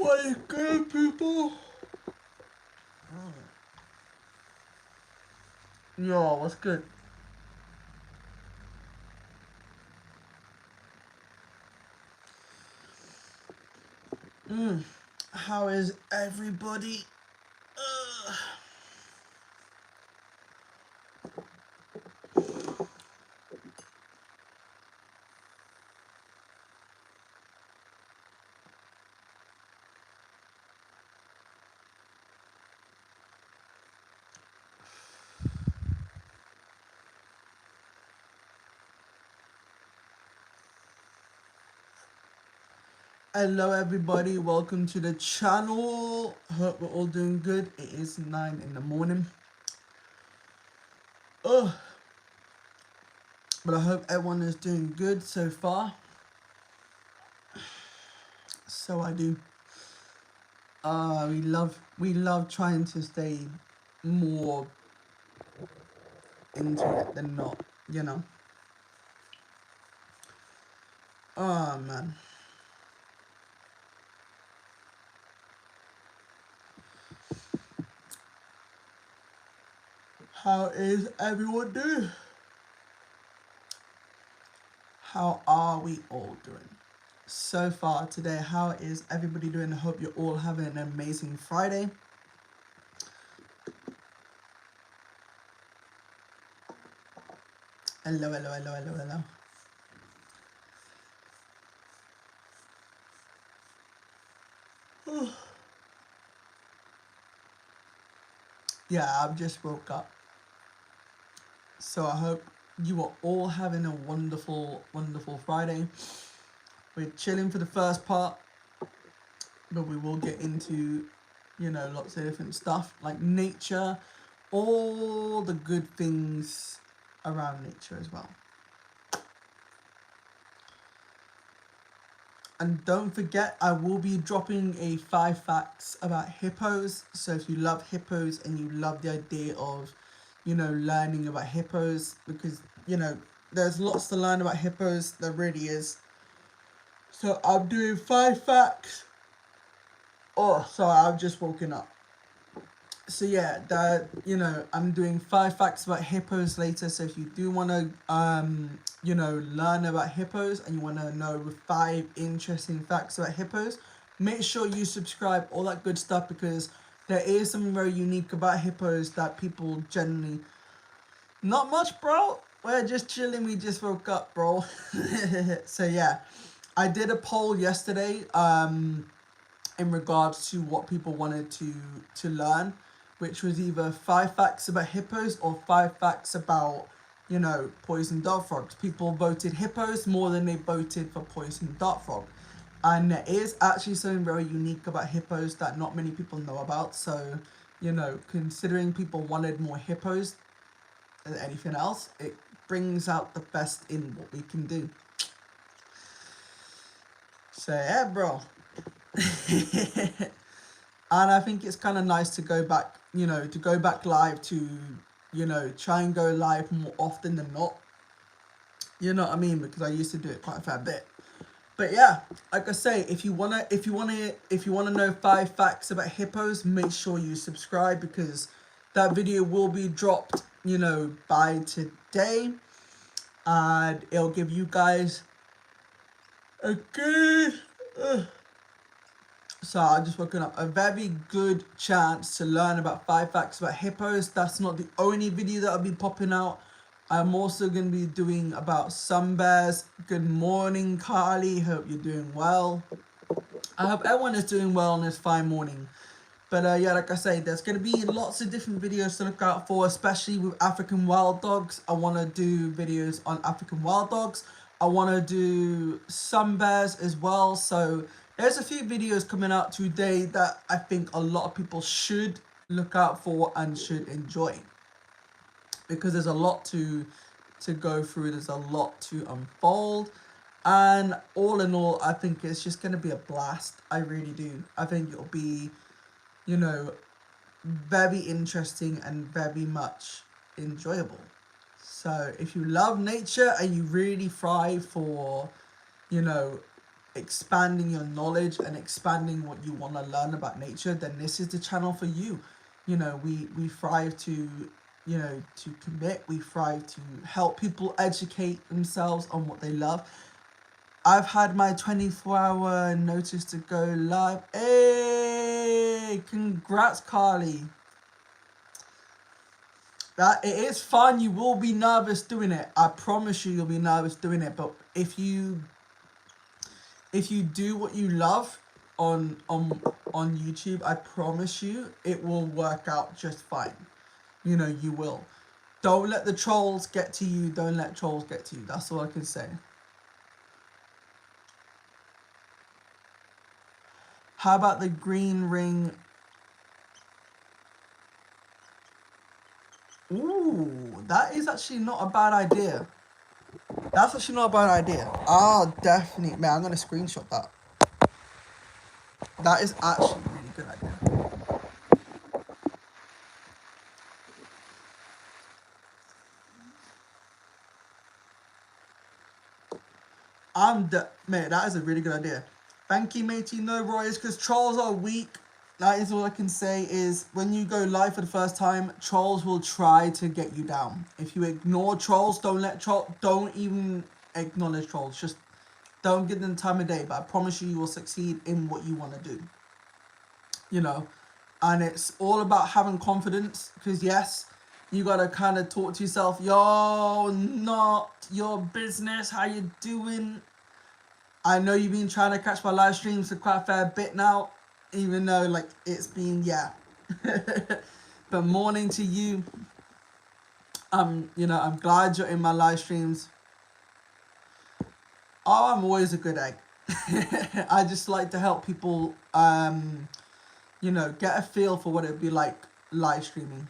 What is good, people? Yo, what's good? How is everybody? Ugh. Hello, everybody. Welcome to the channel. Hope we're all doing good. It is 9 in the morning. Ugh. But I hope everyone is doing good so far. So I do. We love trying to stay more into it than not, you know. Oh man. How is everyone doing? How are we all doing? So far today, how is everybody doing? I hope you're all having an amazing Friday. Hello, hello, hello, hello, hello. Yeah, I've just woke up. So I hope you are all having a wonderful, wonderful Friday. We're chilling for the first part, but we will get into, lots of different stuff like nature, all the good things around nature as well. And don't forget, I will be dropping a 5 facts about hippos. So if you love hippos and you love the idea of, learning about hippos, because, there's lots to learn about hippos, there really is. So I'm doing 5 facts. Oh, sorry, I've just woken up. So yeah, I'm doing 5 facts about hippos later. So if you do want to, learn about hippos and you want to know 5 interesting facts about hippos, make sure you subscribe, all that good stuff, because there is something very unique about hippos that people generally, not much, bro. We're just chilling. We just woke up, bro. So yeah, I did a poll yesterday. In regards to what people wanted to learn, which was either 5 facts about hippos or 5 facts about, poison dart frogs. People voted hippos more than they voted for poison dart frog. And there is actually something very unique about hippos that not many people know about. So, considering people wanted more hippos than anything else, it brings out the best in what we can do. So, yeah, bro. And I think it's kind of nice to go back, to go back live to, try and go live more often than not. You know what I mean? Because I used to do it quite a fair bit. But yeah, like I say, if you wanna know 5 facts about hippos, make sure you subscribe, because that video will be dropped, by today, and it'll give you guys a good. So I just woken up. A very good chance to learn about 5 facts about hippos. That's not the only video that I'll be popping out. I'm also going to be doing about sun bears. Good morning, Carly. Hope you're doing well. I hope everyone is doing well on this fine morning. But yeah, like I say, there's going to be lots of different videos to look out for, especially with African wild dogs. I want to do videos on African wild dogs. I want to do sun bears as well. So there's a few videos coming out today that I think a lot of people should look out for and should enjoy, because there's a lot to go through. There's a lot to unfold. And all in all, I think it's just going to be a blast. I really do. I think it'll be, very interesting and very much enjoyable. So if you love nature and you really thrive for, expanding your knowledge and expanding what you want to learn about nature, then this is the channel for you. You know, we thrive to, you know, to commit. We thrive to help people educate themselves on what they love. I've had my 24-hour notice to go live. Hey, congrats, Carly. That it is fun. You will be nervous doing it. I promise you, you'll be nervous doing it. But if you do what you love on YouTube, I promise you, it will work out just fine. You know, you will. Don't let the trolls get to you. Don't let trolls get to you. That's all I can say. How about the green ring? Ooh, that is actually not a bad idea. That's actually not a bad idea. Oh, definitely. Man, I'm going to screenshot that. That is actually a really good idea. Mate, that is a really good idea. Thank you, matey. No worries, because trolls are weak. That is all I can say is when you go live for the first time, trolls will try to get you down. If you ignore trolls, don't even acknowledge trolls. Just don't give them time of day. But I promise you will succeed in what you want to do. You know, and it's all about having confidence, because yes, you gotta kind of talk to yourself. Yo, not your business. How you doing? I know you've been trying to catch my live streams for quite a fair bit now, even though like it's been, yeah. But morning to you. You know, I'm glad you're in my live streams. Oh, I'm always a good egg. I just like to help people, you know, get a feel for what it'd be like live streaming.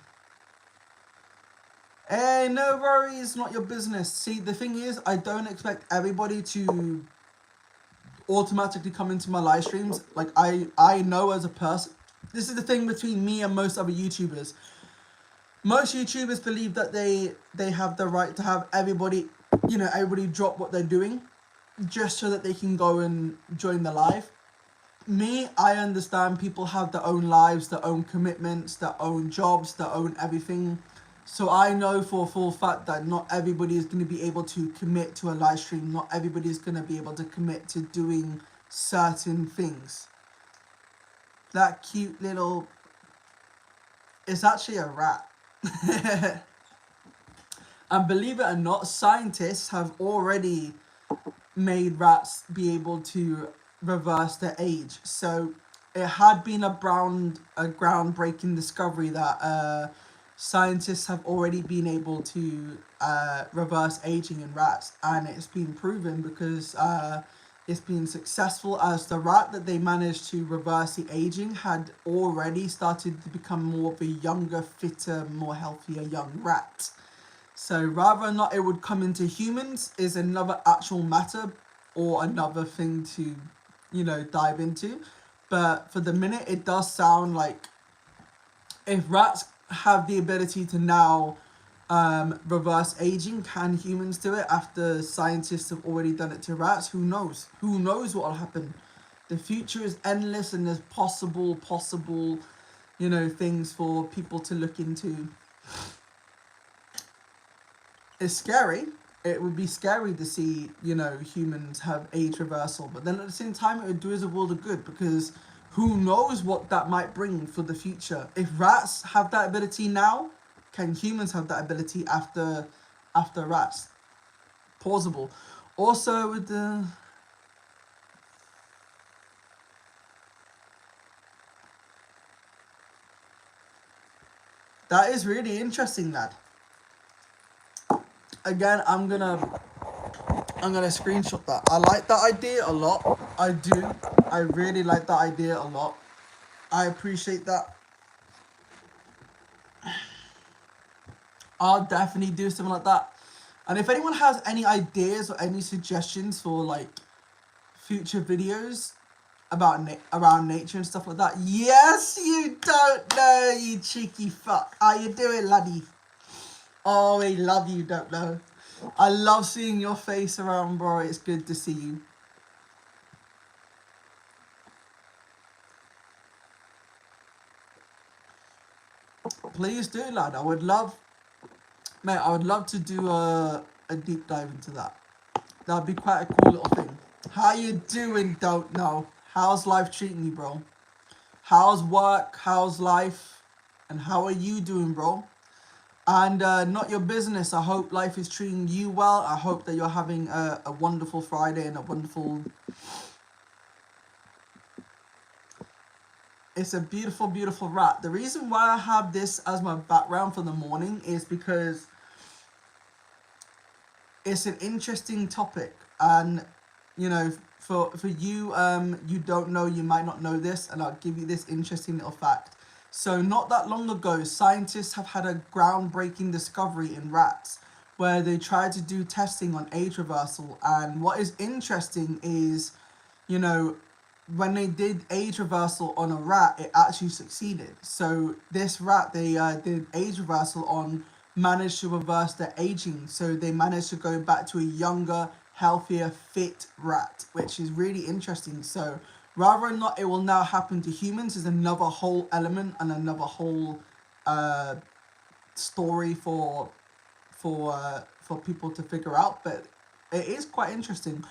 Hey, no worries, not your business. See, the thing is, I don't expect everybody to automatically come into my live streams. Like, I know as a person, this is the thing between me and most other YouTubers. Most YouTubers believe that they have the right to have everybody, you know, everybody drop what they're doing just so that they can go and join the live. Me, I understand people have their own lives, their own commitments, their own jobs, their own everything. So I know for a full fact that not everybody is going to be able to commit to a live stream. Not everybody is going to be able to commit to doing certain things. That cute little... It's actually a rat. And believe it or not, scientists have already made rats be able to reverse their age. So it had been a groundbreaking discovery that scientists have already been able to reverse aging in rats, and it's been proven because it's been successful, as the rat that they managed to reverse the aging had already started to become more of a younger, fitter, more healthier young rat. So whether or not it would come into humans is another actual matter, or another thing to, you know, dive into. But for the minute, it does sound like if rats have the ability to now reverse aging, can humans do it after scientists have already done it to rats? Who knows? Who knows what will happen? The future is endless, and there's possible, you know, things for people to look into. It's scary. It would be scary to see, you know, humans have age reversal, but then at the same time, it would do us a world of good, because who knows what that might bring for the future. If rats have that ability now, can humans have that ability after rats? Plausible. Also with the... That is really interesting, lad. Again, I'm gonna screenshot that. I like that idea a lot. I do. I really like that idea a lot. I appreciate that. I'll definitely do something like that. And if anyone has any ideas or any suggestions for like future videos about around nature and stuff like that, yes, you don't know, you cheeky fuck. How you doing, laddie? Oh, we love you, don't know. I love seeing your face around, bro. It's good to see you. Please do, lad. I would love, mate, I would love to do a deep dive into that. That'd be quite a cool little thing. How you doing? Don't know. How's life treating you, bro? How's work? How's life? And how are you doing, bro? And not your business. I hope life is treating you well. I hope that you're having a wonderful Friday and a wonderful... It's a beautiful, beautiful rat. The reason why I have this as my background for the morning is because it's an interesting topic. And, you know, for you, you don't know, you might not know this, and I'll give you this interesting little fact. So not that long ago, scientists have had a groundbreaking discovery in rats where they tried to do testing on age reversal. And what is interesting is, you know, when they did age reversal on a rat, it actually succeeded. So this rat they did age reversal on managed to reverse their aging. So they managed to go back to a younger, healthier, fit rat, which is really interesting. So whether or not it will now happen to humans is another whole element and another whole story for people to figure out. But it is quite interesting.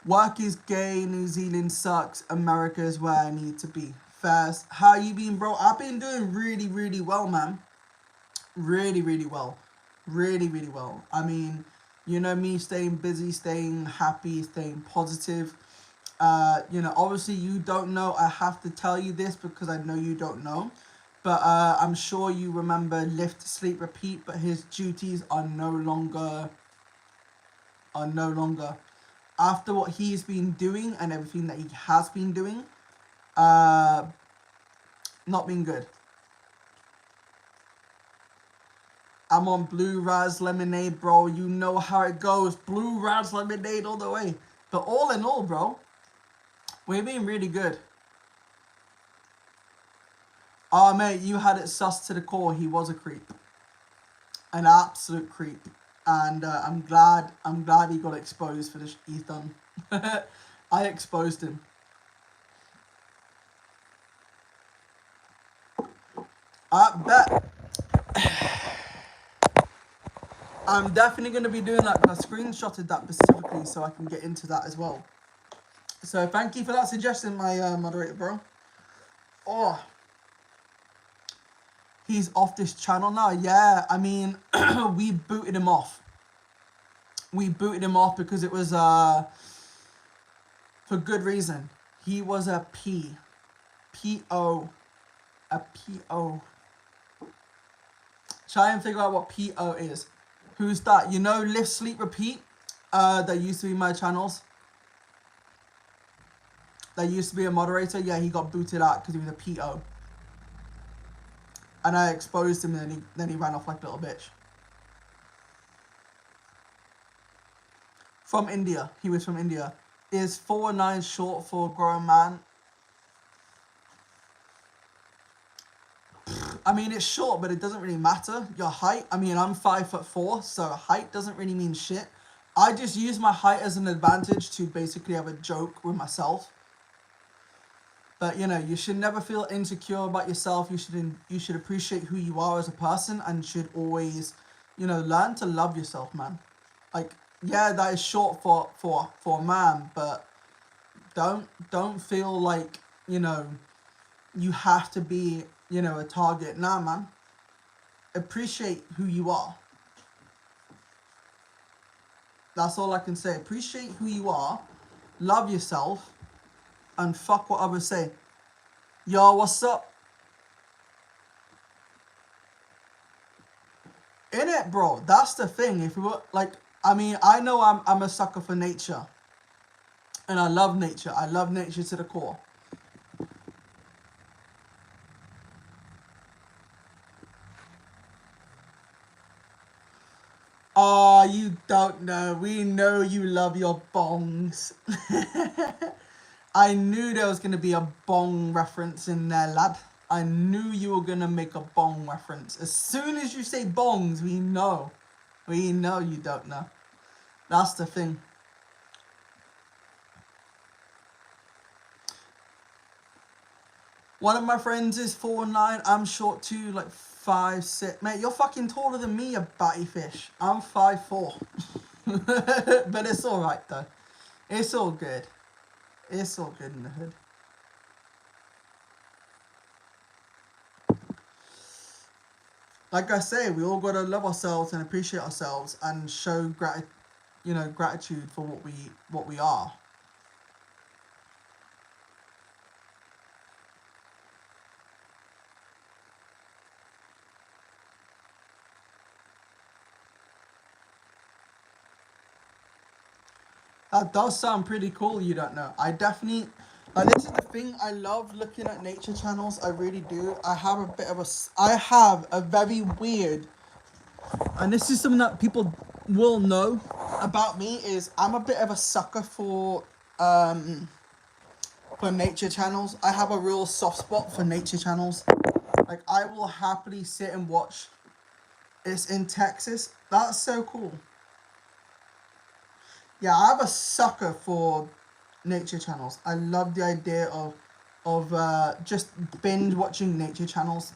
Work is gay, New Zealand sucks, America is where I need to be. First, how you been, bro? I've been doing really, really well, man. Really, really well. Really, really well. I mean, you know me, staying busy, staying happy, staying positive. You know, obviously you don't know. I have to tell you this because I know you don't know. But I'm sure you remember Lift, Sleep, Repeat, but his duties are no longer... After what he's been doing and everything that he has been doing, not been good. I'm on Blue Raz Lemonade, bro. You know how it goes. Blue Raz Lemonade all the way. But all in all, bro, we've been really good. Oh, mate, you had it sus to the core. He was a creep. An absolute creep. And I'm glad he got exposed for the he's done. I exposed him. I bet. I'm definitely going to be doing that because I screenshotted that specifically so I can get into that as well. So thank you for that suggestion, my moderator, bro. Oh. He's off this channel now. Yeah, I mean, we booted him off. We booted him off because it was for good reason. He was a P-O. A P-O. Try and figure out what P-O is. Who's that? You know Lift, Sleep, Repeat? That used to be my channels. That used to be a moderator. Yeah, he got booted out because he was a P-O. And I exposed him and then he ran off like a little bitch. From India. He was from India. Is 4'9" short for a grown man? I mean, it's short, but it doesn't really matter. Your height, I mean, I'm 5'4", so height doesn't really mean shit. I just use my height as an advantage to basically have a joke with myself. But, you know, you should never feel insecure about yourself. You should appreciate who you are as a person and should always, you know, learn to love yourself, man. Like, yeah, that is short for a man, but don't feel like, you know, you have to be, you know, a target. Nah, man. Appreciate who you are. That's all I can say. Appreciate who you are. Love yourself. And fuck what others say. Yo, what's up? Innit, bro? That's the thing. If we were, like, I mean, I know I'm a sucker for nature. And I love nature. I love nature to the core. Oh, you don't know. We know you love your bongs. I knew there was going to be a bong reference in there, lad. I knew you were going to make a bong reference. As soon as you say bongs, we know. We know you don't know. That's the thing. One of my friends is 4'9". I'm short too. Like, 5, 6. Mate, you're fucking taller than me, you batty fish. I'm 5'4". But it's alright though. It's all good. It's all good in the hood. Like I say, we all gotta love ourselves and appreciate ourselves and show gratitude for what we are. That does sound pretty cool, you don't know. I definitely, like, this is the thing, I love looking at nature channels, I really do. I have a very weird, and this is something that people will know about me, is I'm a bit of a sucker for nature channels. I have a real soft spot for nature channels. Like, I will happily sit and watch. It's in Texas. That's so cool. Yeah, I have a sucker for nature channels. I love the idea of just binge watching nature channels,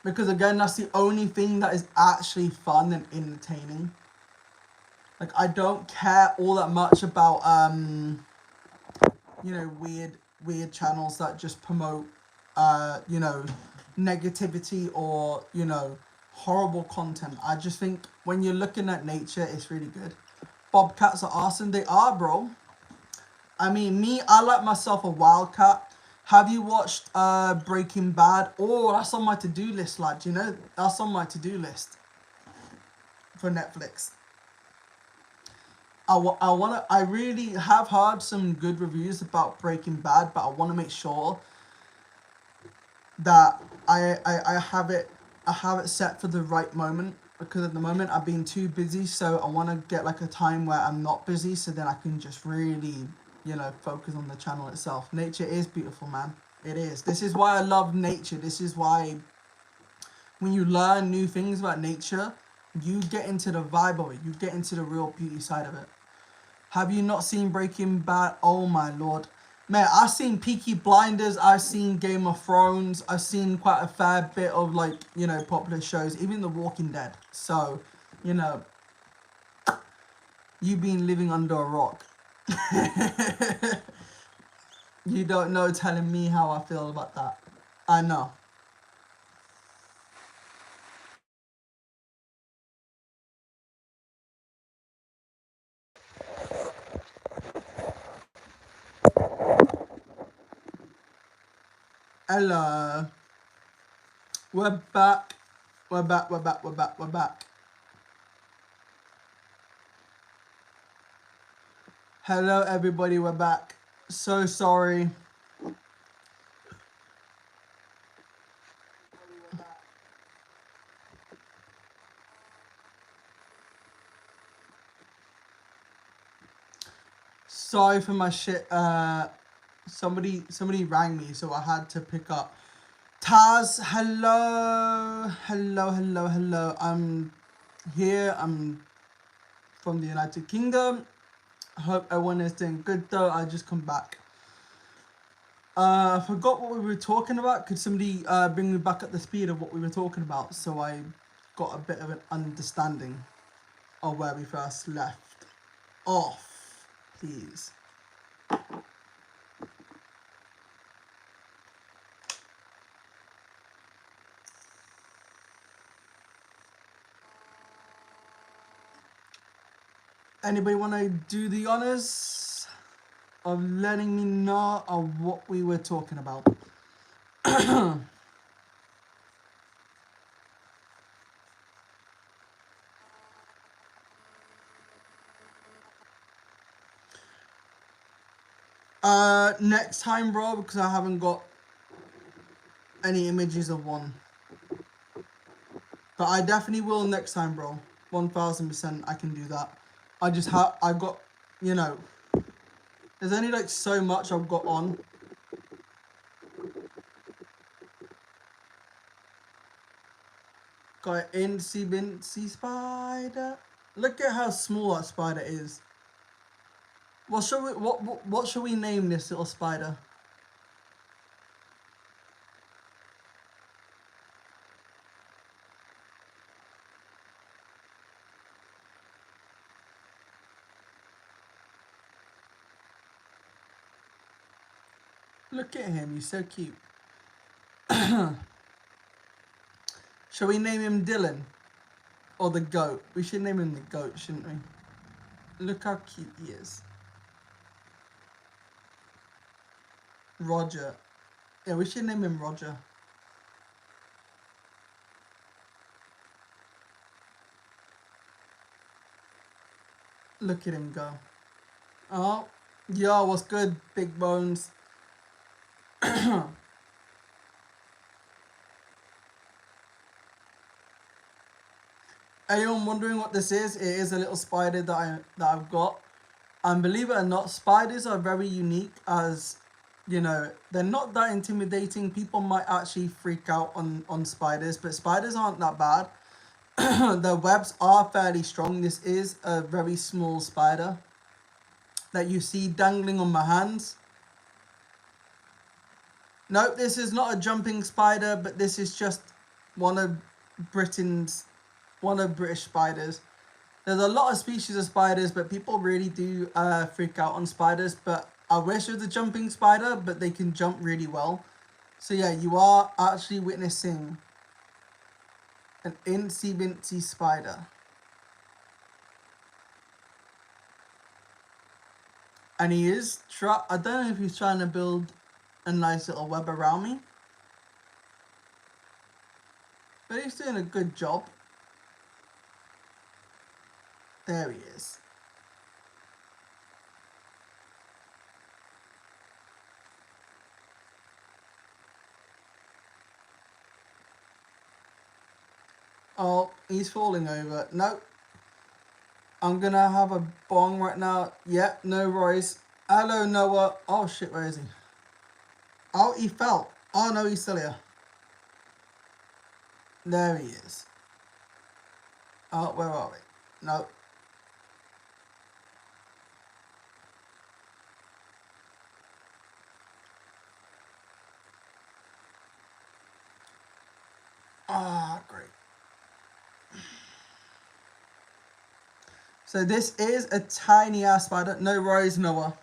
because again, that's the only thing that is actually fun and entertaining. Like, I don't care all that much about weird channels that just promote negativity or horrible content. I just think when you're looking at nature, it's really good. Bobcats are awesome. They are, bro. I mean, I like myself a wildcat. Have you watched Breaking Bad? Oh, that's on my to-do list, lad. That's on my to-do list for Netflix. I really have heard some good reviews about Breaking Bad, but I want to make sure that I have it set for the right moment, because at the moment I've been too busy, so I want to get like a time where I'm not busy, so then I can just really focus on the channel itself. Nature is beautiful, man. It is. This is why I love nature. This is why when you learn new things about nature, you get into the vibe of it. You get into the real beauty side of it. Have you not seen Breaking Bad? Oh my lord. Man, I've seen Peaky Blinders, I've seen Game of Thrones, I've seen quite a fair bit of popular shows, even The Walking Dead. So, you've been living under a rock. You don't know telling me how I feel about that. I know. Hello. We're back. We're back, we're back, we're back, we're back. Hello everybody, we're back. So sorry. Sorry for my shit. Somebody rang me, so I had to pick up. Taz, hello, hello, hello, hello. I'm here. I'm from the United Kingdom. Hope everyone is doing good though. I just come back. I forgot what we were talking about. Could somebody bring me back at the speed of what we were talking about, so I got a bit of an understanding of where we first left off, please. Anybody want to do the honors of letting me know of what we were talking about? Next time, bro, because I haven't got any images of one. But I definitely will next time, bro. 1000% I can do that. I got, there's only like so much I've got on. Got an Incy spider. Look at how small that spider is. What should we name this little spider? Look at him, he's so cute. Shall we name him Dylan? Or the goat? We should name him the goat, shouldn't we? Look how cute he is. Roger. Yeah, we should name him Roger. Look at him go. Oh, yo, what's good, Big Bones? Anyone wondering what this is? It is a little spider that I've got. And believe it or not, spiders are very unique as, you know, they're not that intimidating. People might actually freak out on spiders, but spiders aren't that bad. The webs are fairly strong. This is a very small spider that you see dangling on my hands. Nope, this is not a jumping spider, but this is just one of British spiders. There's a lot of species of spiders, but people really do freak out on spiders. But I wish it was a jumping spider, but they can jump really well. So yeah, you are actually witnessing an incy wincy spider. And he is I don't know if he's trying to build a nice little web around me. But he's doing a good job. There he is. Oh, he's falling over. Nope. I'm gonna have a bong right now. Yep, no worries. Hello, Noah. Oh shit, where is he? Oh, he fell. Oh no, he's still here. There he is. Oh, where are we? No. Ah, great. So this is a tiny ass spider. No worries, Noah.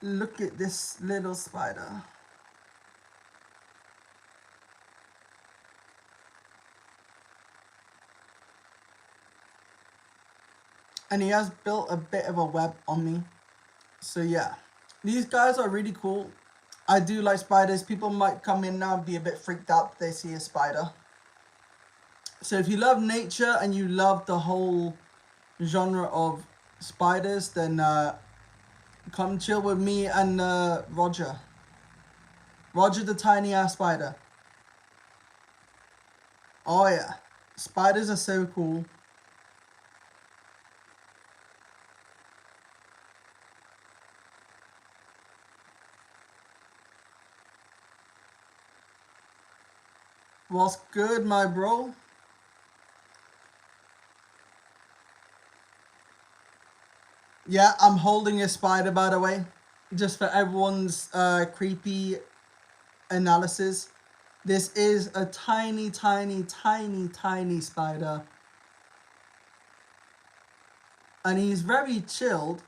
Look at this little spider. And he has built a bit of a web on me. So yeah, these guys are really cool. I do like spiders. People might come in now and be a bit freaked out if they see a spider. So if you love nature and you love the whole genre of spiders, then come chill with me and Roger. Roger the tiny ass spider. Oh yeah, spiders are so cool. What's good, my bro? Yeah, I'm holding a spider, by the way, just for everyone's creepy analysis. This is a tiny, tiny, tiny, tiny spider. And he's very chilled.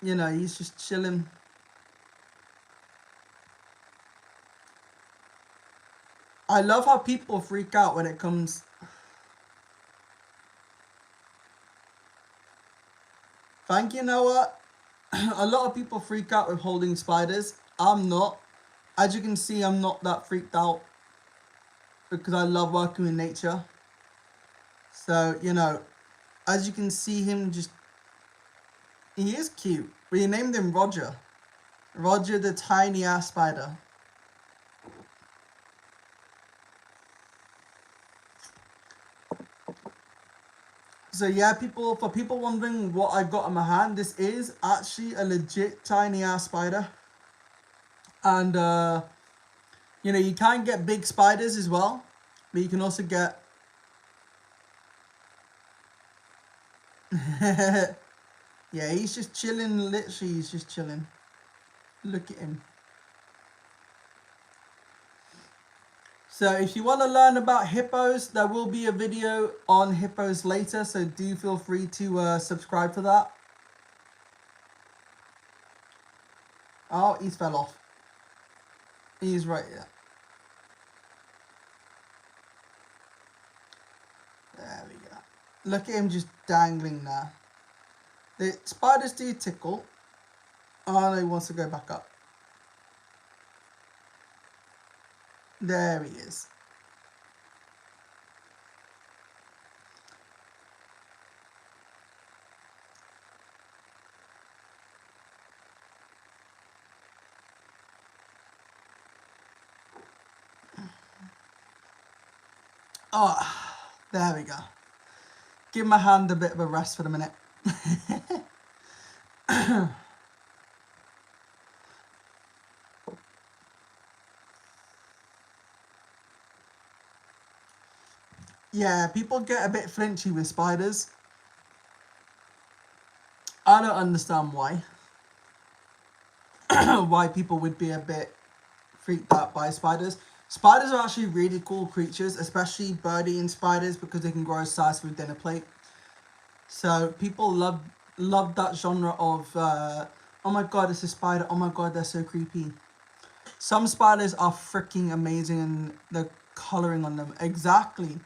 You know, he's just chilling. I love how people freak out when it comes... Thank you, Noah. A lot of people freak out with holding spiders. I'm not. As you can see, I'm not that freaked out because I love working with nature. So, you know, as you can see him just... He is cute. We named him Roger. Roger the tiny ass spider. So yeah, for people wondering what I got in my hand, this is actually a legit tiny ass spider. And you know, you can get big spiders as well, but you can also get yeah, he's just chilling, literally he's just chilling. Look at him. So if you want to learn about hippos, there will be a video on hippos later, so do feel free to subscribe for that. Oh, he's fell off. He's right here. There we go. Look at him just dangling there. The spiders do tickle. Oh no, he wants to go back up. There he is. Oh, there we go. Give my hand a bit of a rest for the minute. Yeah, people get a bit flinchy with spiders. I don't understand why. Why people would be a bit freaked out by spiders. Spiders are actually really cool creatures, especially bird-eating spiders, because they can grow size with dinner plate. So people love that genre of oh my god, it's a spider, oh my god, they're so creepy. Some spiders are freaking amazing, and the colouring on them, exactly.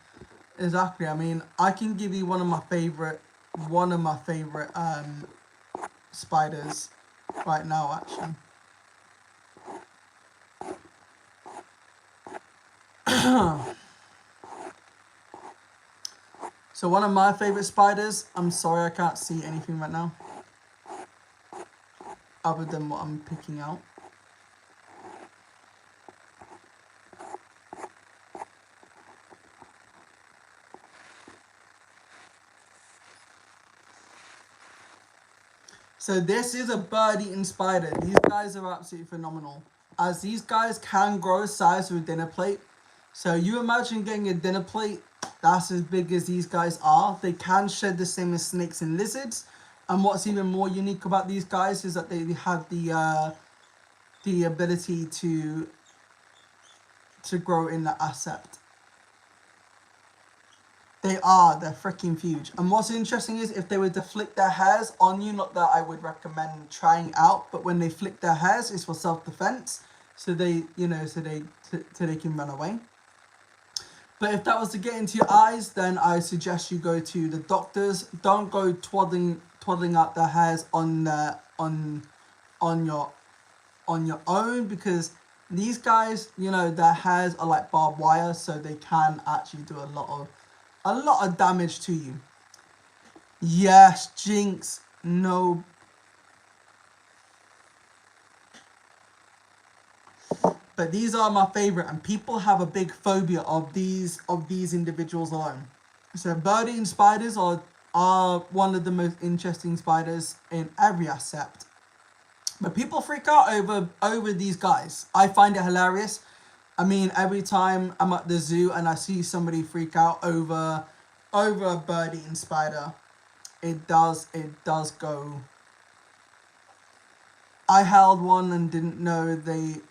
I mean, I can give you one of my favorite spiders right now, actually. So one of my favorite spiders, I'm sorry I can't see anything right now other than what I'm picking out. So this is a bird-eating spider. These guys are absolutely phenomenal, as these guys can grow size with a dinner plate. So you imagine getting a dinner plate that's as big as these guys are. They can shed the same as snakes and lizards. And what's even more unique about these guys is that they have the ability to grow in the ascept. They're freaking huge. And what's interesting is if they were to flick their hairs on you, not that I would recommend trying out, but when they flick their hairs, it's for self-defense. So they, so they can run away. But if that was to get into your eyes, then I suggest you go to the doctors. Don't go twaddling out their hairs on your own, because these guys, their hairs are like barbed wire, so they can actually do a lot of damage to you. Yes, Jinx. No. But these are my favorite, and people have a big phobia of these individuals alone. So bird-eating spiders are one of the most interesting spiders in every ascept. But people freak out over these guys. I find it hilarious. I mean, every time I'm at the zoo and I see somebody freak out over a bird-eating spider, it does go. I held one and didn't know they.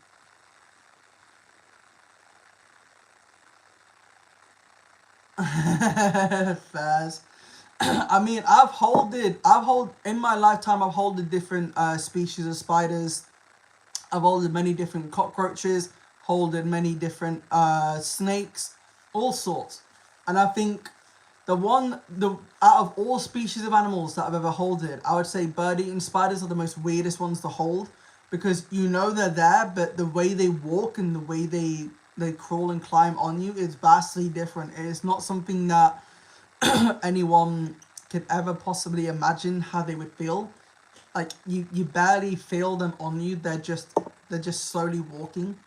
Fairs. I mean, in my lifetime, I've holded different species of spiders. I've holded many different cockroaches, holded many different snakes, all sorts. And I think out of all species of animals that I've ever holded, I would say bird-eating spiders are the most weirdest ones to hold, because they're there, but the way they walk and the way they crawl and climb on you is vastly different. It is not something that anyone could ever possibly imagine how they would feel. Like you barely feel them on you. They're just slowly walking.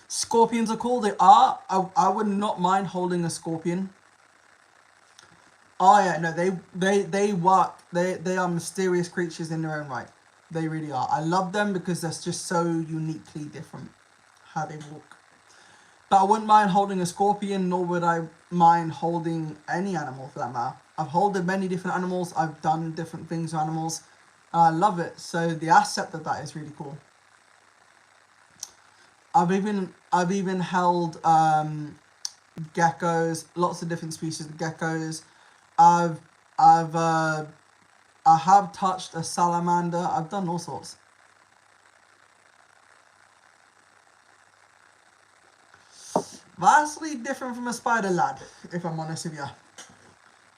Scorpions are cool. They are. I would not mind holding a scorpion. Oh yeah, no, they work. They are mysterious creatures in their own right. They really are. I love them because they're just so uniquely different how they walk. But I wouldn't mind holding a scorpion, nor would I mind holding any animal for that matter. I've held many different animals. I've done different things with animals. I love it. So the ascept of that is really cool. I've even held geckos, lots of different species of geckos. I've I've I have touched a salamander. I've done all sorts. Vastly different from a spider, lad, if I'm honest with you.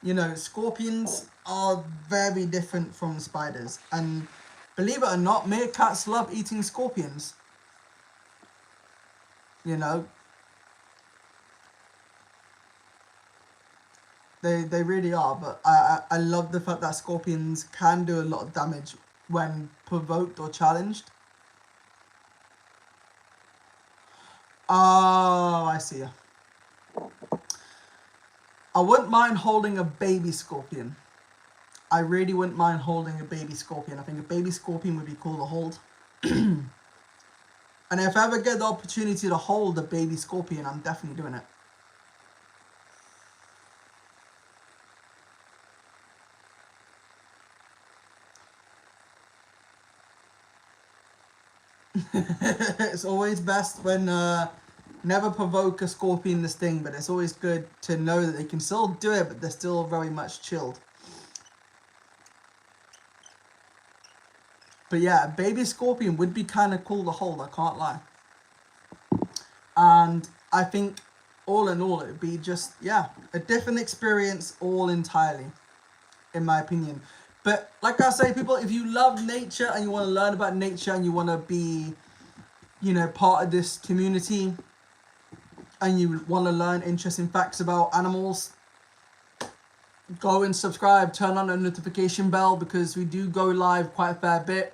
You know, scorpions are very different from spiders. And believe it or not, meerkats love eating scorpions. You know, they really are. But I love the fact that scorpions can do a lot of damage when provoked or challenged. Oh, I see. I wouldn't mind holding a baby scorpion. I really wouldn't mind holding a baby scorpion. I think a baby scorpion would be cool to hold. And if I ever get the opportunity to hold a baby scorpion, I'm definitely doing it. It's always best when never provoke a scorpion to sting, but it's always good to know that they can still do it, but they're still very much chilled. But yeah, a baby scorpion would be kind of cool to hold, I can't lie. And I think all in all, it would be just, yeah, a different experience all entirely, in my opinion. But like I say, people, if you love nature and you want to learn about nature and you want to be, you know, part of this community and you want to learn interesting facts about animals, go and subscribe, turn on the notification bell, because we do go live quite a fair bit.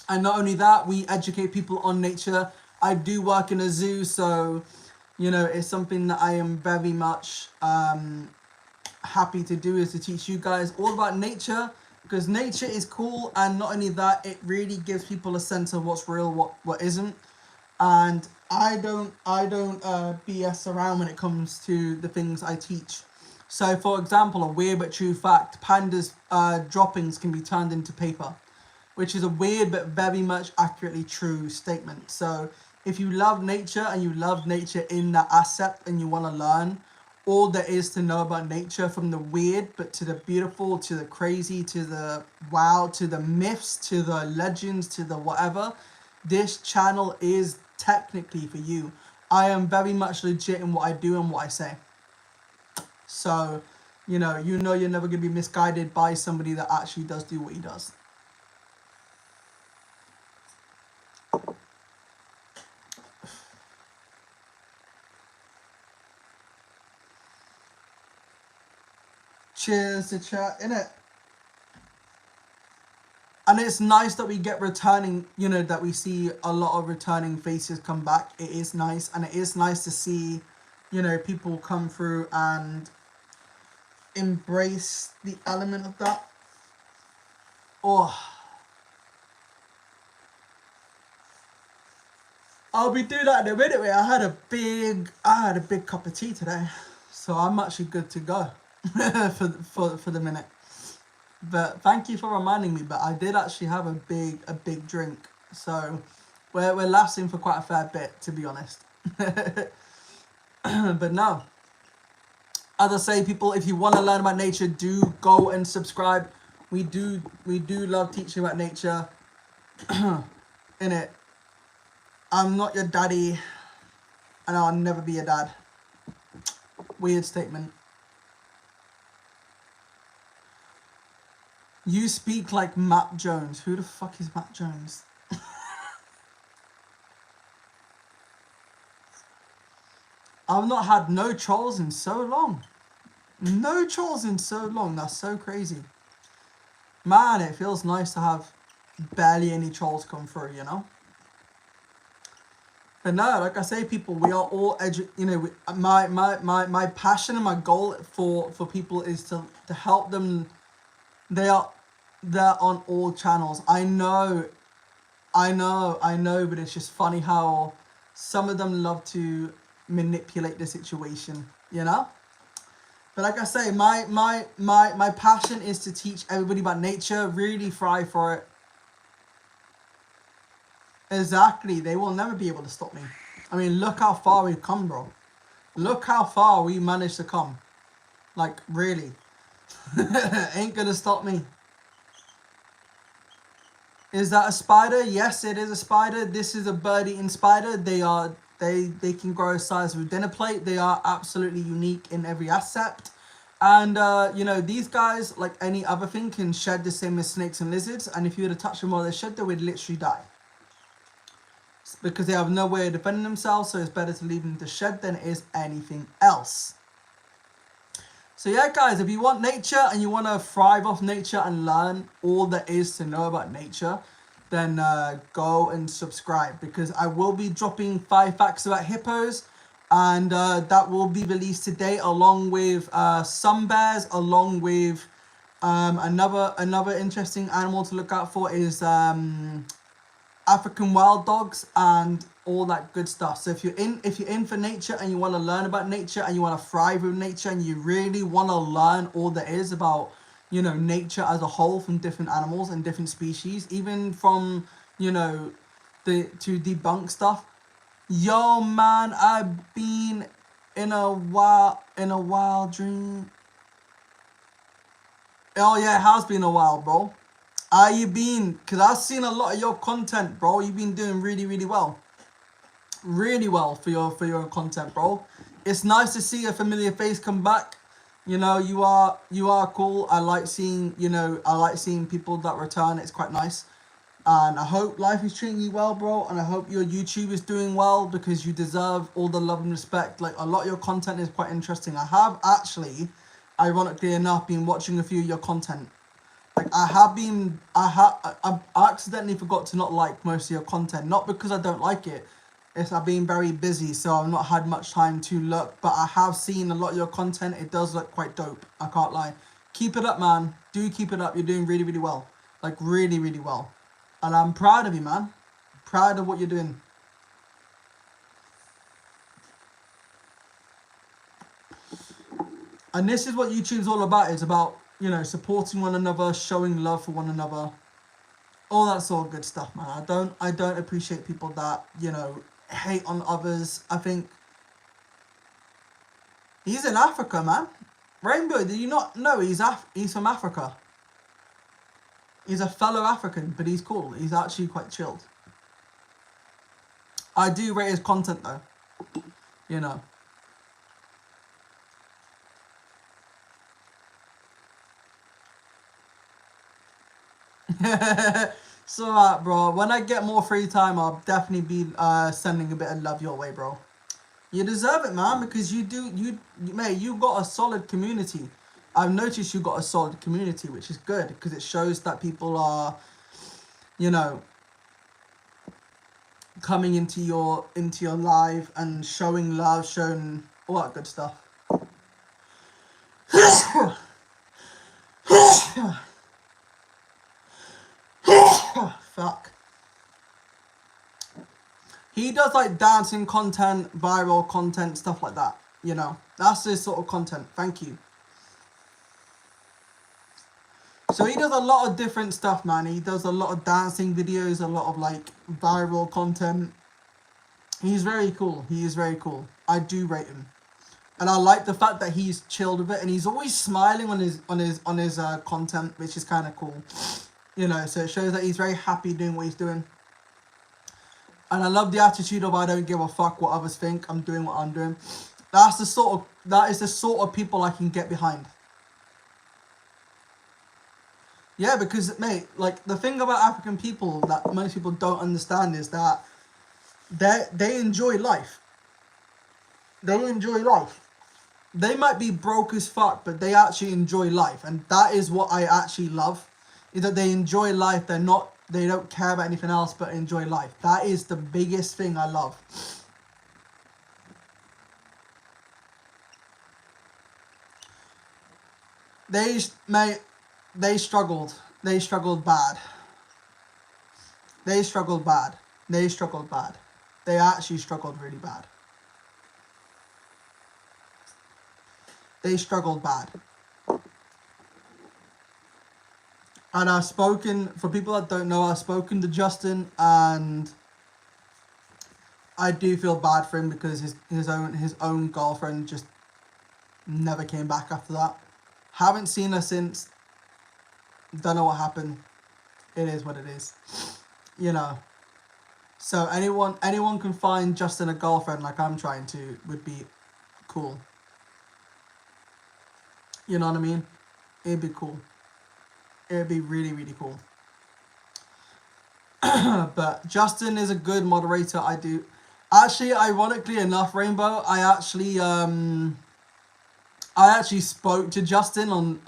And not only that, we educate people on nature. I do work in a zoo, so, you know, it's something that I am very much happy to do, is to teach you guys all about nature, because nature is cool. And not only that, it really gives people a sense of what's real, what isn't. And I don't BS around when it comes to the things I teach. So for example, a weird but true fact: pandas droppings can be turned into paper, which is a weird but very much accurately true statement. So if you love nature and you love nature in that aspect and you want to learn all there is to know about nature, from the weird but to the beautiful, to the crazy, to the wow, to the myths, to the legends, to the whatever, this channel is technically for you. I am very much legit in what I do and what I say. So, you know you're never going to be misguided by somebody that actually does do what he does. Cheers to chat, innit? And it's nice that we get returning, you know, that we see a lot of returning faces come back. It is nice. And it is nice to see, you know, people come through and embrace the element of that. Oh, I'll be doing that in a minute, mate. I had a big cup of tea today, so I'm actually good to go for the minute. But thank you for reminding me. But I did actually have a big drink, so we're lasting for quite a fair bit, to be honest. But no, as I say, people, if you want to learn about nature, do go and subscribe. We do love teaching about nature. In it, I'm not your daddy, and I'll never be your dad. Weird statement. You speak like Matt Jones. Who the fuck is Matt Jones? I've not had no trolls in so long. No trolls in so long. That's so crazy. Man, it feels nice to have barely any trolls come through, you know? But no, like I say, people, we are all my passion and my goal for people is to help them. They're on all channels. I know, but it's just funny how some of them love to manipulate the situation, you know? But like I say, my passion is to teach everybody about nature, really thrive for it. Exactly. They will never be able to stop me. I mean, look how far we've come, bro. Look how far we managed to come. Like, really. Ain't gonna stop me. Is that a spider? Yes, it is a spider. This is a bird-eating spider. They can grow a size of a dinner plate. They are absolutely unique in every aspect. And you know, these guys, like any other thing, can shed the same as snakes and lizards. And if you were to touch them while they shed, they would literally die. It's because they have no way of defending themselves, so it's better to leave them to shed than it is anything else. So yeah, guys, if you want nature and you want to thrive off nature and learn all there is to know about nature, then go and subscribe, because I will be dropping 5 facts about hippos, and that will be released today, along with some bears, along with another interesting animal to look out for is African wild dogs and all that good stuff. So if you're in for nature and you want to learn about nature and you want to thrive with nature and you really want to learn all there is about, you know, nature as a whole, from different animals and different species, even from, you know, to debunk stuff. Yo man, I've been in a wild dream. Oh yeah, it has been a while, bro. How you been? Because I've seen a lot of your content, bro. You've been doing really, really well. Really well for your content, bro. It's nice to see a familiar face come back. You know, you are cool. I like seeing, you know, I like seeing people that return. It's quite nice. And I hope life is treating you well, bro. And I hope your YouTube is doing well, because you deserve all the love and respect. Like, a lot of your content is quite interesting. I have actually, ironically enough, been watching a few of your content. Like, I accidentally forgot to not like most of your content. Not because I don't like it. It's I've been very busy, so I've not had much time to look. But I have seen a lot of your content. It does look quite dope. I can't lie. Keep it up, man. Do keep it up. You're doing really, really well. Like, really, really well. And I'm proud of you, man. Proud of what you're doing. And this is what YouTube's all about. It's about, you know, supporting one another, showing love for one another. All that sort of good stuff, man. I don't appreciate people that, you know, hate on others. I think he's in Africa, man. Rainbow, did you not know he's from Africa? He's a fellow African, but he's cool. He's actually quite chilled. I do rate his content though. You know. So bro, when I get more free time, I'll definitely be sending a bit of love your way, bro. You deserve it, man, because mate, you got a solid community. I've noticed you got a solid community, which is good, because it shows that people are, you know, coming into your live and showing love, showing all that good stuff. Fuck. He does like dancing content, viral content, stuff like that. You know, that's his sort of content. Thank you. So he does a lot of different stuff, man. He does a lot of dancing videos, a lot of like viral content. He's very cool. He is very cool. I do rate him, and I like the fact that he's chilled with it, and he's always smiling on his content, which is kind of cool. You know, so it shows that he's very happy doing what he's doing. And I love the attitude of I don't give a fuck what others think. I'm doing what I'm doing. That is the sort of people I can get behind. Yeah, because mate, like the thing about African people that most people don't understand is that they enjoy life. They enjoy life. They might be broke as fuck, but they actually enjoy life, and that is what I actually love. Is that they enjoy life. They don't care about anything else but enjoy life. That is the biggest thing I love. They struggled. They struggled bad. They struggled bad. They struggled bad. They actually struggled really bad. They struggled bad. And I've spoken, for people that don't know, I've spoken to Justin, and I do feel bad for him because his own girlfriend just never came back after that. Haven't seen her since. Don't know what happened. It is what it is. You know. So anyone can find Justin a girlfriend like I'm trying to would be cool. You know what I mean? It'd be cool. It'd be really, really cool. But Justin is a good moderator. I do. Actually, ironically enough, Rainbow, I actually spoke to Justin on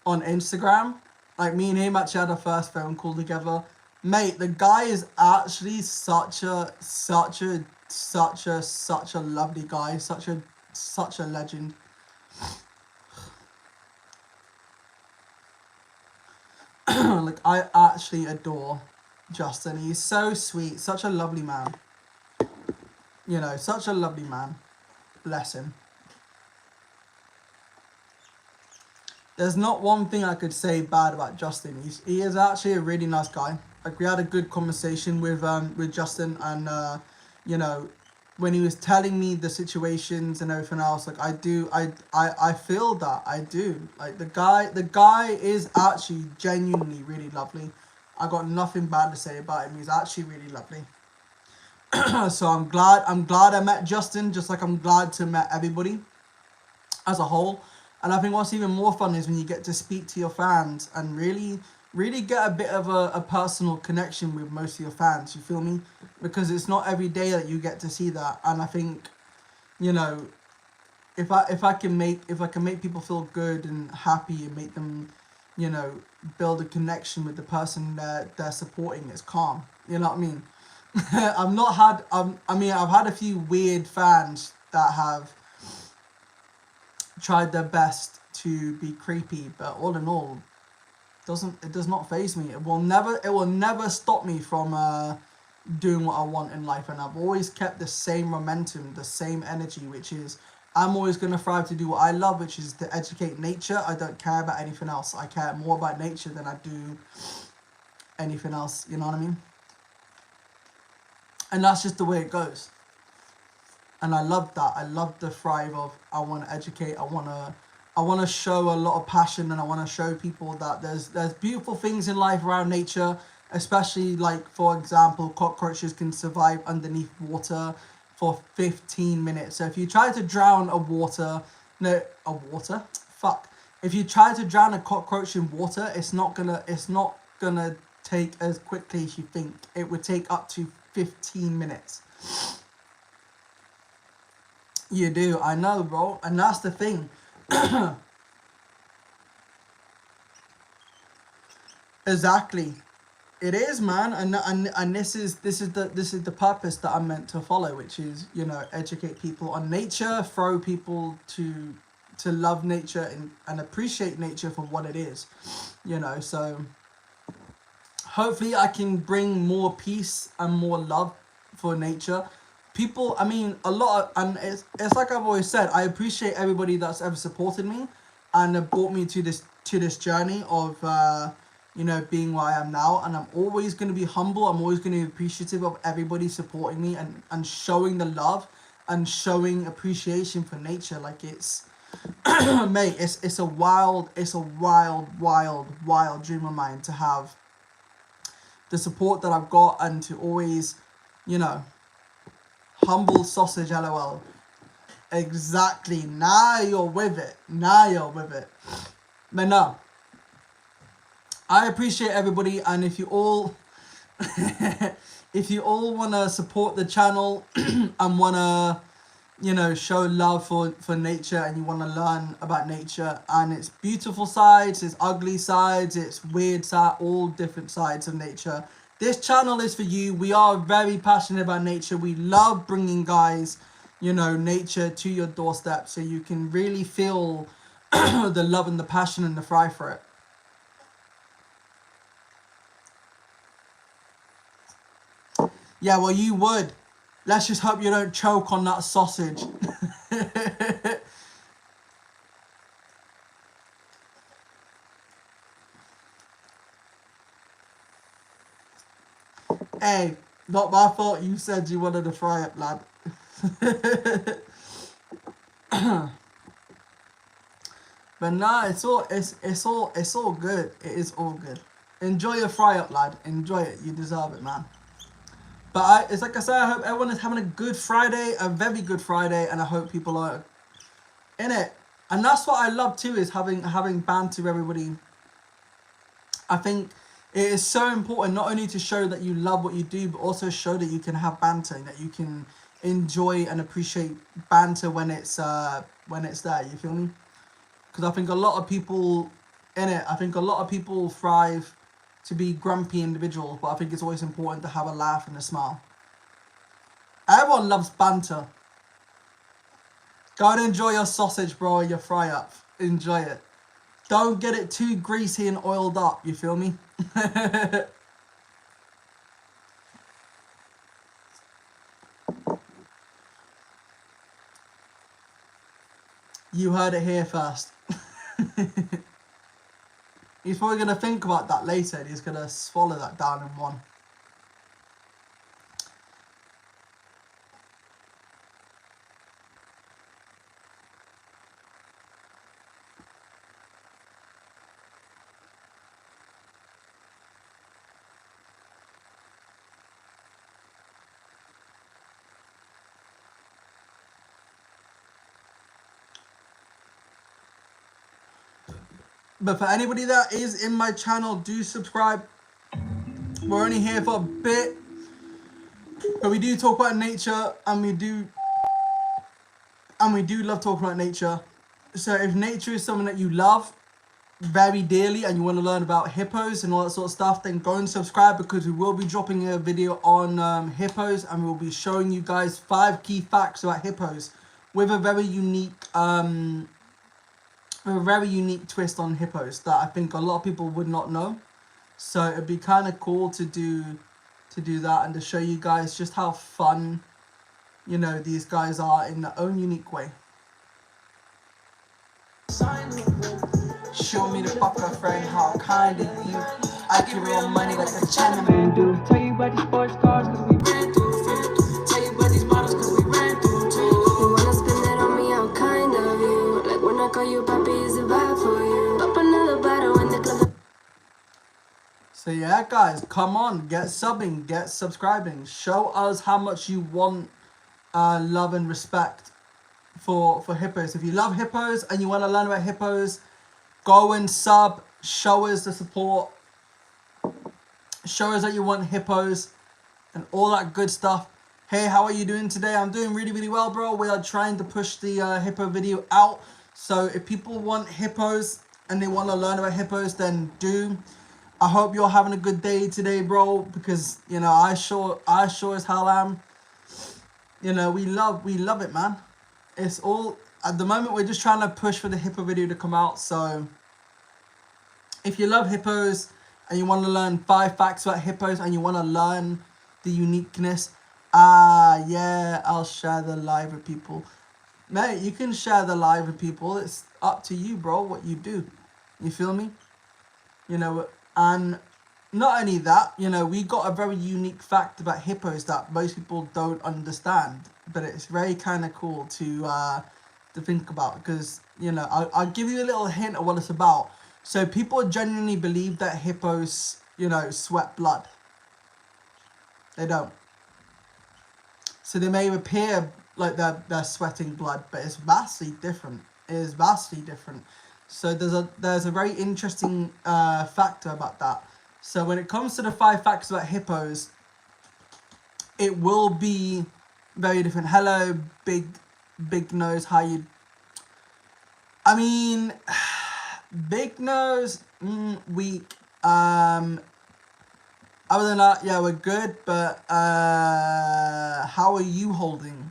Instagram. Like, me and him actually had a first phone call together. Mate, the guy is actually such a lovely guy, such a legend. Like, I actually adore Justin. He's so sweet, such a lovely man. You know, such a lovely man. Bless him. There's not one thing I could say bad about Justin. He is actually a really nice guy. Like, we had a good conversation with Justin, and you know, when he was telling me the situations and everything else, like, I feel that. I do. Like, the guy is actually genuinely really lovely. I got nothing bad to say about him. He's actually really lovely. So I'm glad I met Justin, just like I'm glad to met everybody as a whole. And I think what's even more fun is when you get to speak to your fans and really get a bit of a personal connection with most of your fans, you feel me? Because it's not every day that you get to see that. And I think, you know, if I can make people feel good and happy and make them, you know, build a connection with the person they're supporting, it's calm. You know what I mean? I've had a few weird fans that have tried their best to be creepy, but all in all, it does not faze me. It will never stop me from doing what I want in life, and I've always kept the same momentum, the same energy, which is I'm always going to strive to do what I love, which is to educate nature. I don't care about anything else. I care more about nature than I do anything else, you know what I mean? And that's just the way it goes. And I love that. I love the thrive of I want to educate. I want to show a lot of passion, and I want to show people that there's beautiful things in life around nature, especially, like, for example, cockroaches can survive underneath water for 15 minutes. So if you try to drown if you try to drown a cockroach in water, it's not gonna take as quickly as you think. It would take up to 15 minutes. You do, I know, bro, and that's the thing. Exactly, it is, man, and this is the purpose that I'm meant to follow, which is, you know, educate people on nature, throw people to love nature and appreciate nature for what it is, you know. So hopefully I can bring more peace and more love for nature. People, I mean, a lot of, and it's like I've always said, I appreciate everybody that's ever supported me and have brought me to this journey of you know, being where I am now. And I'm always going to be humble. I'm always going to be appreciative of everybody supporting me and showing the love and showing appreciation for nature. Like, it's mate, it's a wild dream of mine to have the support that I've got, and to always, you know, humble sausage, lol. Exactly. Now you're with it. But no, I appreciate everybody, and if you all if you all want to support the channel and want to, you know, show love for nature, and you want to learn about nature and its beautiful sides, its ugly sides, its weird side, all different sides of nature, this channel is for you. We are very passionate about nature. We love bringing, guys, you know, nature to your doorstep, so you can really feel the love and the passion and the thrive for it. Yeah, well, you would. Let's just hope you don't choke on that sausage. Hey, not my fault you said you wanted to fry up, lad. But nah, it's all good. It is all good. Enjoy your fry up, lad. Enjoy it. You deserve it, man. But it's like I said, I hope everyone is having a good Friday, a very good Friday, and I hope people are in it. And that's what I love too, is having banter with everybody. I think it is so important not only to show that you love what you do, but also show that you can have banter, that you can enjoy and appreciate banter when it's there. You feel me? Because I think a lot of people I think a lot of people thrive to be grumpy individuals, but I think it's always important to have a laugh and a smile. Everyone loves banter. Go and enjoy your sausage, bro, your fry up. Enjoy it. Don't get it too greasy and oiled up, you feel me? You heard it here first. He's probably going to think about that later and he's going to swallow that down in one. But for anybody that is in my channel, do subscribe. We're only here for a bit, but we do talk about nature, and we do love talking about nature. So if nature is something that you love very dearly and you want to learn about hippos and all that sort of stuff, then go and subscribe, because we will be dropping a video on hippos, and we'll be showing you guys 5 key facts about hippos with a very unique twist on hippos that I think a lot of people would not know. So it'd be kind of cool to do that and to show you guys just how fun, you know, these guys are in their own unique way. Show me the fucker friend, how kind of you. I give real money like a Chinaman do. Tell you about these sports cars cause we ran through. Tell you about these models cause we ran through too. You wanna spend it on me, I'm kind of you. Like when I call you papi, is it bad for you? Up another bottle in the club. So yeah, guys, come on, get subbing, get subscribing. Show us how much you want love and respect for hippos. If you love hippos and you want to learn about hippos, go and sub. Show us the support. Show us that you want hippos and all that good stuff. Hey, how are you doing today? I'm doing really, really well, bro. We are trying to push the hippo video out. So if people want hippos and they want to learn about hippos, then do. I hope you're having a good day today, bro, because, you know, I sure as hell am. You know, we love it, man. It's all, at the moment, we're just trying to push for the hippo video to come out. So if you love hippos and you want to learn 5 facts about hippos and you want to learn the uniqueness, yeah, I'll share the live with people. Mate, you can share the live with people. It's up to you, bro, what you do. You feel me? You know, and not only that, you know, we got a very unique fact about hippos that most people don't understand, but it's very kind of cool to think about, because, you know, I'll give you a little hint of what it's about. So people genuinely believe that hippos, you know, sweat blood. They don't. So they may appear like they're sweating blood, but it's vastly different. It is vastly different. So there's a very interesting factor about that. So when it comes to the 5 facts about hippos, it will be very different. Hello, big nose. How you? I mean, big nose, weak. Other than that, yeah, we're good. But how are you holding?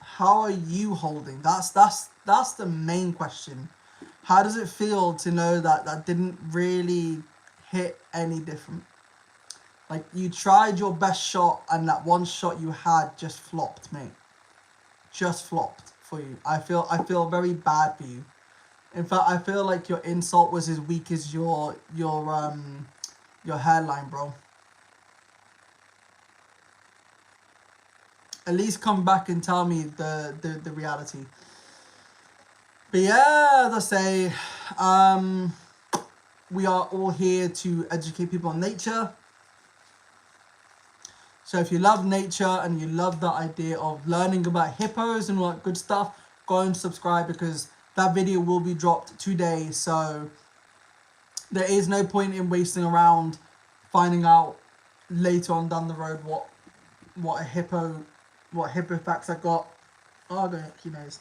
How are you holding? That's the main question. How does it feel to know that that didn't really hit any different? Like, you tried your best shot and that one shot you had just flopped, mate. Just flopped for you. I feel very bad for you. In fact, I feel like your insult was as weak as your hairline, bro. At least come back and tell me the reality. But yeah, as I say, we are all here to educate people on nature. So if you love nature and you love the idea of learning about hippos and all that good stuff, go and subscribe, because that video will be dropped today. So there is no point in wasting around finding out later on down the road what hippo facts I got. Oh, he knows.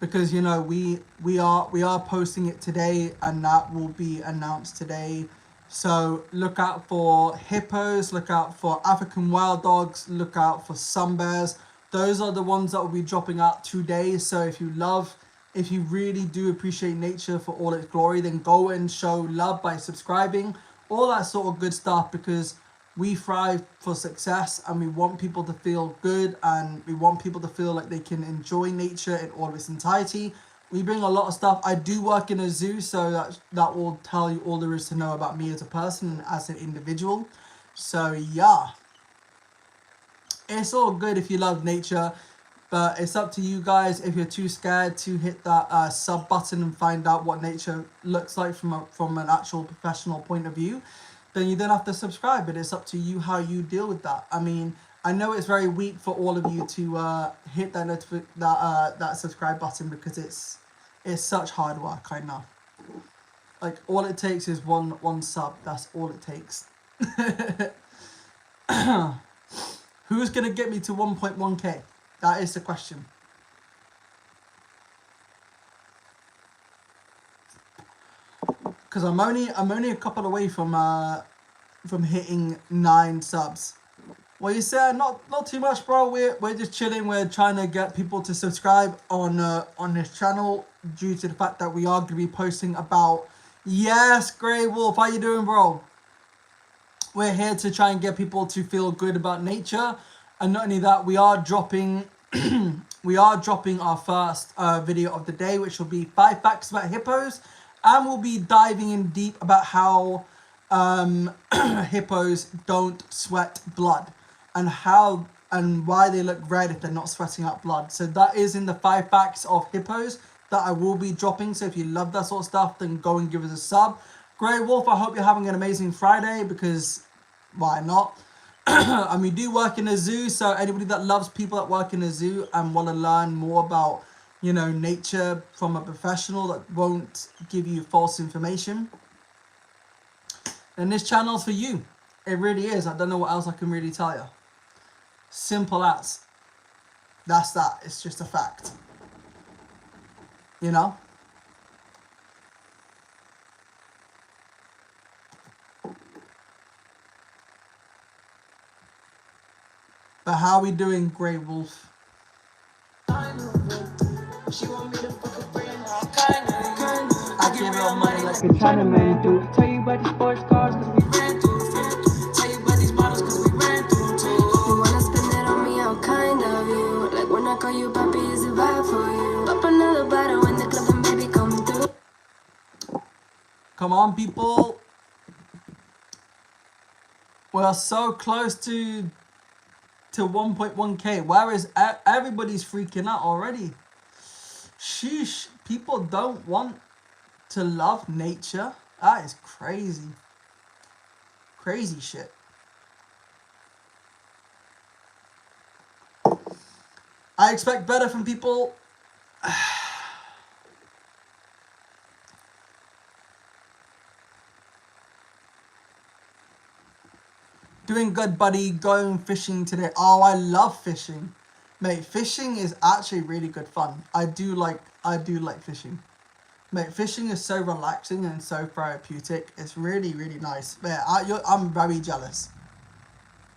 Because you know we are posting it today, and that will be announced today. So look out for hippos, look out for African wild dogs, look out for sun bears. Those are the ones that will be dropping out today. So if you really do appreciate nature for all its glory, then go and show love by subscribing, all that sort of good stuff, because we thrive for success and we want people to feel good, and we want people to feel like they can enjoy nature in all of its entirety. We bring a lot of stuff. I do work in a zoo, so that will tell you all there is to know about me as a person and as an individual. So yeah, it's all good if you love nature, but it's up to you guys. If you're too scared to hit that sub button and find out what nature looks like from an actual professional point of view, then you don't have to subscribe. But it's up to you how you deal with that. I mean, I know it's very weak for all of you to hit that subscribe button, because it's such hard work. I know. Like, all it takes is one sub. That's all it takes. Who's gonna get me to 1.1k? That is the question. Because I'm only a couple away from hitting 9 subs. Well, you said not too much, bro. We're just chilling. We're trying to get people to subscribe on this channel, due to the fact that we are going to be posting about. Yes, Grey Wolf, how you doing, bro? We're here to try and get people to feel good about nature, and not only that, we are dropping our first video of the day, which will be 5 facts about hippos, and we'll be diving in deep about how hippos don't sweat blood, and why they look red if they're not sweating out blood. So that is in the 5 facts of hippos that I will be dropping. So if you love that sort of stuff, then go and give us a sub. Grey Wolf, I hope you're having an amazing Friday, because why not? And we do work in a zoo, so anybody that loves people that work in a zoo and want to learn more about, you know, nature from a professional that won't give you false information, then this channel's for you. It really is. I don't know what else I can really tell you. Simple as. That's that. It's just a fact. You know? But how are we doing, Grey Wolf? I give her money like a Chinaman do. Tell you about these sports cars cause we ran through. Tell you about these models cause we ran through too. You wanna spend it on me, how kind of you. Like when I call you papi, is it bad for you? Pop another bottle in the club and baby come through. Come on, people. We're so close to 1.1k. Where is everybody's freaking out already? Sheesh, people don't want to love nature. That is crazy. Crazy shit. I expect better from people. Doing good, buddy. Going fishing today. Oh, I love fishing. Mate, fishing is actually really good fun. I do like fishing. Mate, fishing is so relaxing and so therapeutic. It's really, really nice. Mate, I'm very jealous.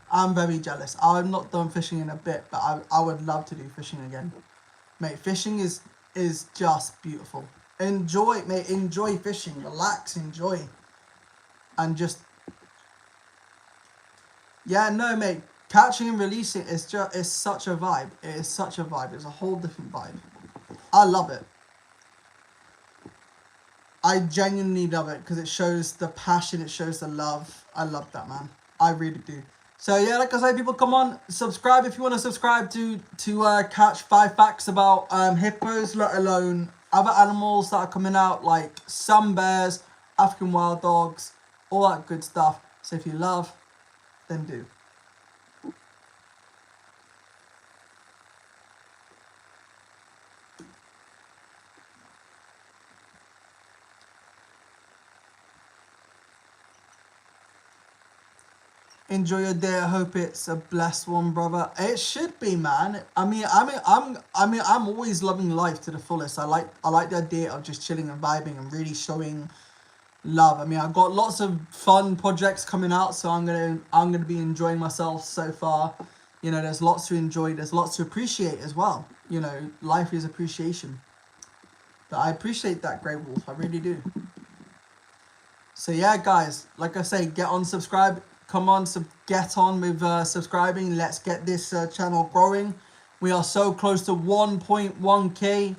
I'm very jealous. I'm not done fishing in a bit, but I would love to do fishing again. Mate, fishing is just beautiful. Enjoy, mate. Enjoy fishing. Relax, enjoy. And just... Yeah, no, mate. Catching and releasing is such a vibe. It is such a vibe. It's a whole different vibe. I love it. I genuinely love it because it shows the passion. It shows the love. I love that, man. I really do. So yeah, like I say, people, come on, subscribe if you want to subscribe to catch 5 facts about hippos, let alone other animals that are coming out like some bears, African wild dogs, all that good stuff. So if you love, then do. Enjoy your day. I hope it's a blessed one, brother. It should be, man. I'm always loving life to the fullest. I like the idea of just chilling and vibing and really showing love. I mean, I've got lots of fun projects coming out, so I'm gonna be enjoying myself so far. You know, there's lots to enjoy. There's lots to appreciate as well. You know, life is appreciation. But I appreciate that, Grey Wolf. I really do. So yeah, guys, like I say, get on, subscribe. Come on, get on with subscribing. Let's get this channel growing. We are so close to 1.1k.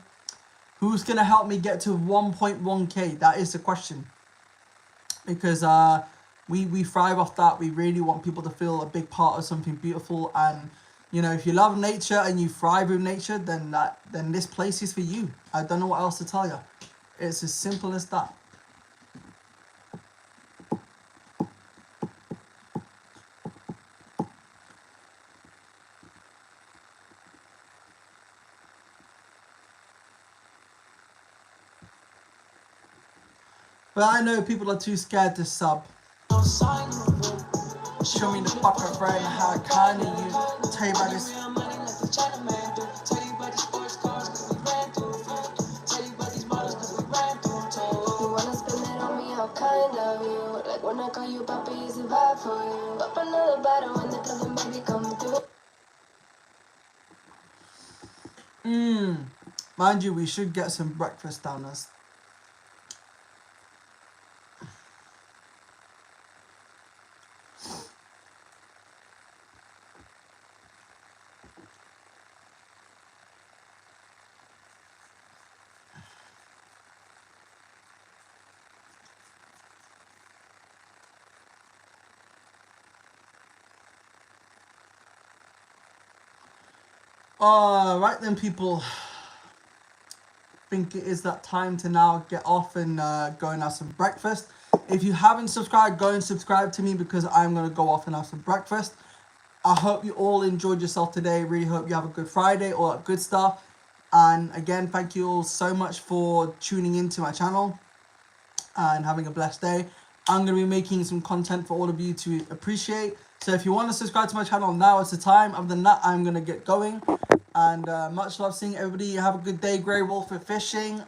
Who's gonna help me get to 1.1k? That is the question. Because we thrive off that. We really want people to feel a big part of something beautiful. And you know, if you love nature and you thrive with nature, then this place is for you. I don't know what else to tell you. It's as simple as that. But I know people are too scared to sub. Show me the fucker friend, how kind of you. Tell you about this. Kind of you, like when I call you papi, is a vibe for you. Up another battle when the cousin baby come through. Mind you, we should get some breakfast down us. Right then, people. I think it is that time to now get off and go and have some breakfast. If you haven't subscribed, go and subscribe to me because I'm going to go off and have some breakfast. I hope you all enjoyed yourself today. Really hope you have a good Friday, all that good stuff. And again, thank you all so much for tuning into my channel and having a blessed day. I'm going to be making some content for all of you to appreciate. So if you want to subscribe to my channel, now is the time. Other than that, I'm going to get going. And much love seeing everybody. Have a good day, Grey Wolf, for fishing.